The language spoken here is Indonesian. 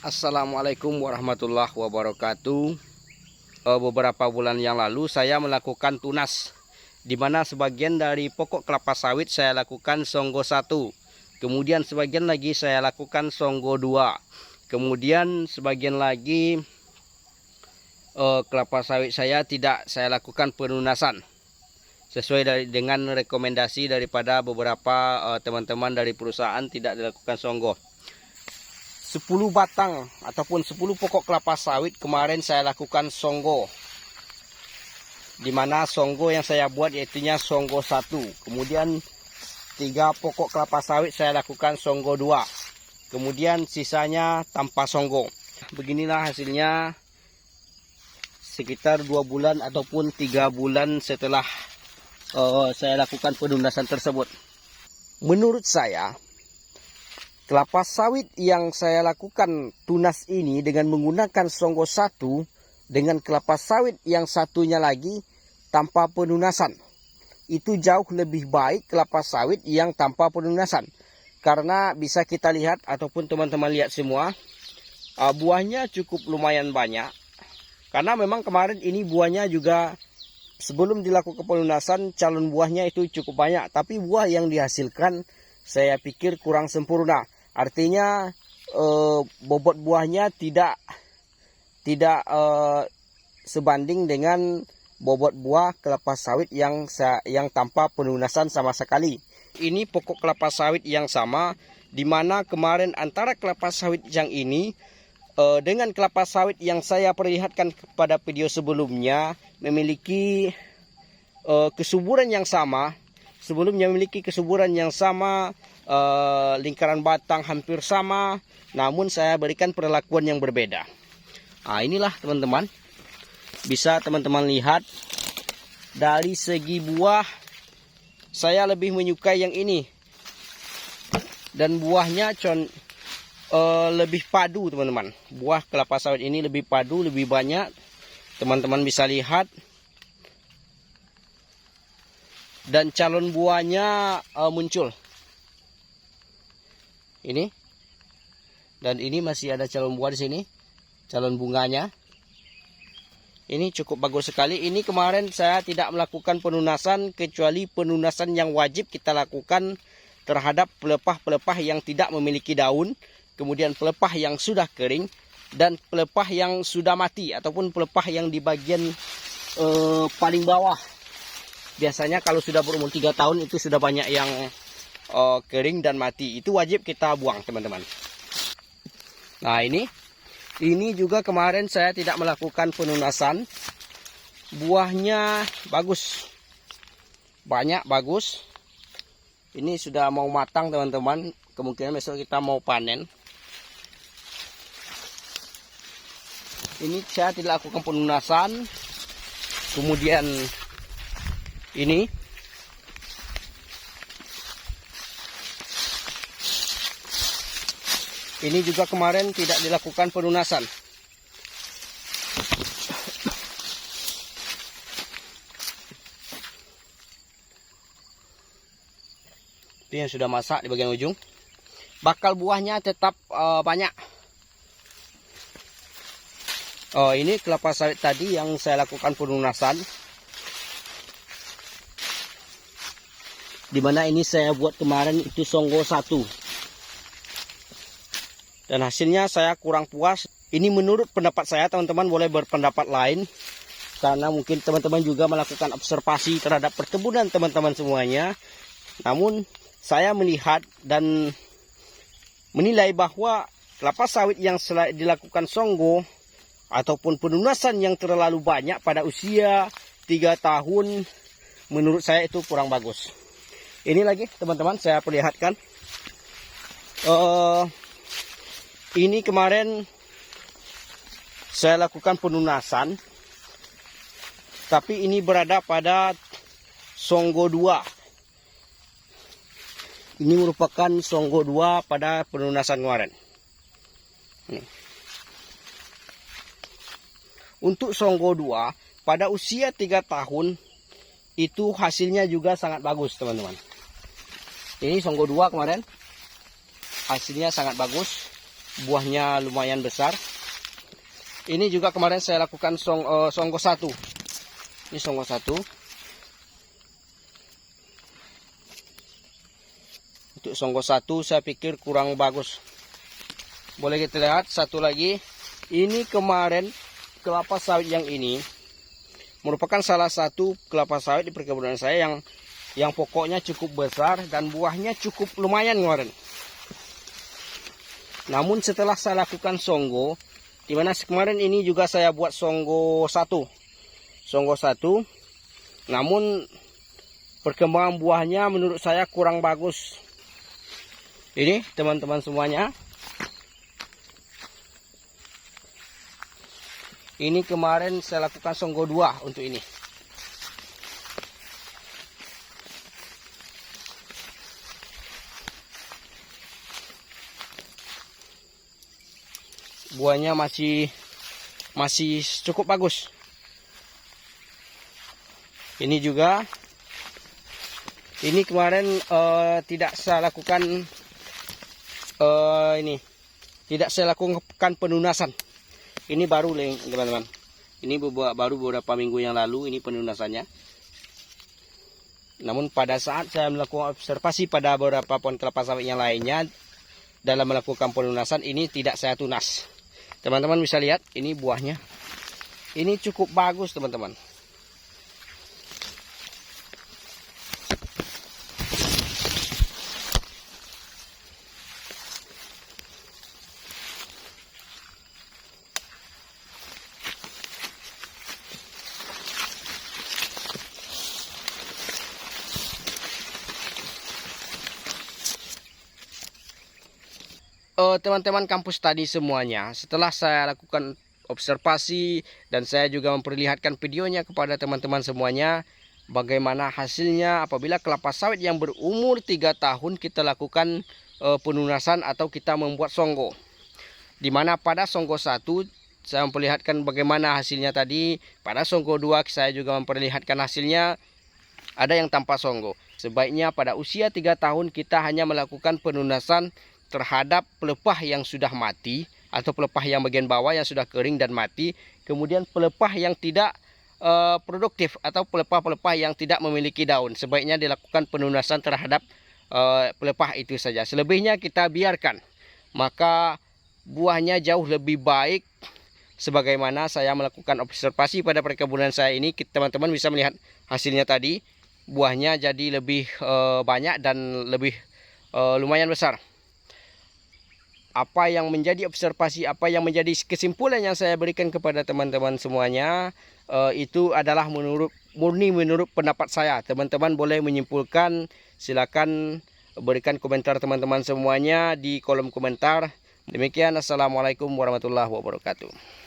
Assalamualaikum warahmatullahi wabarakatuh. Beberapa bulan yang lalu saya melakukan tunas, di mana sebagian dari pokok kelapa sawit saya lakukan songgo 1, kemudian sebagian lagi saya lakukan songgo 2, kemudian sebagian lagi kelapa sawit saya tidak saya lakukan penunasan sesuai dengan rekomendasi daripada beberapa teman-teman dari perusahaan tidak dilakukan songgo. 10 batang ataupun 10 pokok kelapa sawit kemarin saya lakukan songgo, dimana songgo yang saya buat yaitunya songgo 1, kemudian 3 pokok kelapa sawit saya lakukan songgo 2, kemudian sisanya tanpa songgo. Beginilah hasilnya sekitar 2 bulan ataupun 3 bulan setelah saya lakukan penunasan tersebut. Menurut saya, kelapa sawit yang saya lakukan tunas ini dengan menggunakan songgo 1 dengan kelapa sawit yang satunya lagi tanpa penunasan, itu jauh lebih baik kelapa sawit yang tanpa penunasan. Karena bisa kita lihat ataupun teman-teman lihat semua, buahnya cukup lumayan banyak. Karena memang kemarin ini buahnya juga sebelum dilakukan penunasan calon buahnya itu cukup banyak, tapi buah yang dihasilkan saya pikir kurang sempurna. Artinya bobot buahnya tidak sebanding dengan bobot buah kelapa sawit yang tanpa penunasan sama sekali. Ini pokok kelapa sawit yang sama, di mana kemarin antara kelapa sawit yang ini dengan kelapa sawit yang saya perlihatkan pada video sebelumnya memiliki kesuburan yang sama. Sebelumnya memiliki kesuburan yang sama, lingkaran batang hampir sama, namun saya berikan perlakuan yang berbeda. Nah, inilah teman-teman, bisa teman-teman lihat dari segi buah saya lebih menyukai yang ini, dan buahnya lebih padu teman-teman. Buah kelapa sawit ini lebih padu, lebih banyak, teman-teman bisa lihat. Dan calon buahnya muncul ini, dan ini masih ada calon buah di sini, calon bunganya ini cukup bagus sekali. Ini kemarin saya tidak melakukan penunasan, kecuali penunasan yang wajib kita lakukan terhadap pelepah-pelepah yang tidak memiliki daun, kemudian pelepah yang sudah kering, dan pelepah yang sudah mati ataupun pelepah yang di bagian paling bawah. Biasanya kalau sudah berumur 3 tahun itu sudah banyak yang kering dan mati. Itu wajib kita buang teman-teman. Nah, ini juga kemarin saya tidak melakukan penunasan. Buahnya bagus. Banyak bagus. Ini sudah mau matang teman-teman. Kemungkinan besok kita mau panen. Ini saya tidak lakukan penunasan. Kemudian ini juga kemarin tidak dilakukan penunasan. Itu yang sudah masak di bagian ujung. Bakal buahnya tetap banyak. Ini kelapa sawit tadi yang saya lakukan penunasan, dimana ini saya buat kemarin itu songgo 1, dan hasilnya saya kurang puas. Ini menurut pendapat saya, teman-teman boleh berpendapat lain, karena mungkin teman-teman juga melakukan observasi terhadap perkebunan teman-teman semuanya. Namun saya melihat dan menilai bahwa kelapa sawit yang dilakukan songgo ataupun penunasan yang terlalu banyak pada usia 3 tahun, menurut saya itu kurang bagus. Ini lagi teman-teman saya perlihatkan. Ini kemarin saya lakukan penunasan, tapi ini berada pada songgo 2. Ini merupakan songgo 2 pada penunasan kemarin. Untuk songgo 2 pada usia 3 tahun itu hasilnya juga sangat bagus teman-teman. Ini songgo 2 kemarin, hasilnya sangat bagus. buahnya lumayan besar. Ini juga kemarin saya lakukan songgo 1. Ini songgo 1. Untuk songgo 1 saya pikir kurang bagus. Boleh kita lihat satu lagi. Ini kemarin kelapa sawit yang ini merupakan salah satu kelapa sawit di perkebunan saya yang pokoknya cukup besar dan buahnya cukup lumayan kemarin. Namun setelah saya lakukan songgo, di mana kemarin ini juga saya buat songgo 1. Songgo 1. Namun perkembangan buahnya menurut saya kurang bagus. Ini teman-teman semuanya. Ini kemarin saya lakukan songgo 2 untuk ini. Buahnya masih cukup bagus. Ini juga. Ini kemarin tidak saya lakukan tidak saya lakukan penunasan. Ini baru teman-teman. Ini baru beberapa minggu yang lalu ini penunasannya. Namun pada saat saya melakukan observasi pada beberapa pohon kelapa sawit yang lainnya dalam melakukan penunasan, ini tidak saya tunas. Teman-teman bisa lihat ini buahnya. Ini cukup bagus teman-teman. Teman-teman kampus tadi semuanya, setelah saya lakukan observasi dan saya juga memperlihatkan videonya kepada teman-teman semuanya, bagaimana hasilnya apabila kelapa sawit yang berumur 3 tahun kita lakukan penunasan atau kita membuat songgo. Dimana pada songgo 1 saya memperlihatkan bagaimana hasilnya tadi, pada songgo 2 saya juga memperlihatkan hasilnya ada yang tanpa songgo. Sebaiknya pada usia 3 tahun kita hanya melakukan penunasan terhadap pelepah yang sudah mati atau pelepah yang bagian bawah yang sudah kering dan mati, kemudian pelepah yang tidak produktif atau pelepah-pelepah yang tidak memiliki daun, sebaiknya dilakukan penunasan terhadap pelepah itu saja. Selebihnya kita biarkan, maka buahnya jauh lebih baik. Sebagaimana saya melakukan observasi pada perkebunan saya ini, teman-teman bisa melihat hasilnya tadi, buahnya jadi lebih banyak dan lebih lumayan besar. Apa yang menjadi observasi, apa yang menjadi kesimpulan yang saya berikan kepada teman-teman semuanya, itu adalah murni menurut pendapat saya. Teman-teman boleh menyimpulkan, silakan berikan komentar teman-teman semuanya di kolom komentar. Demikian, assalamualaikum warahmatullahi wabarakatuh.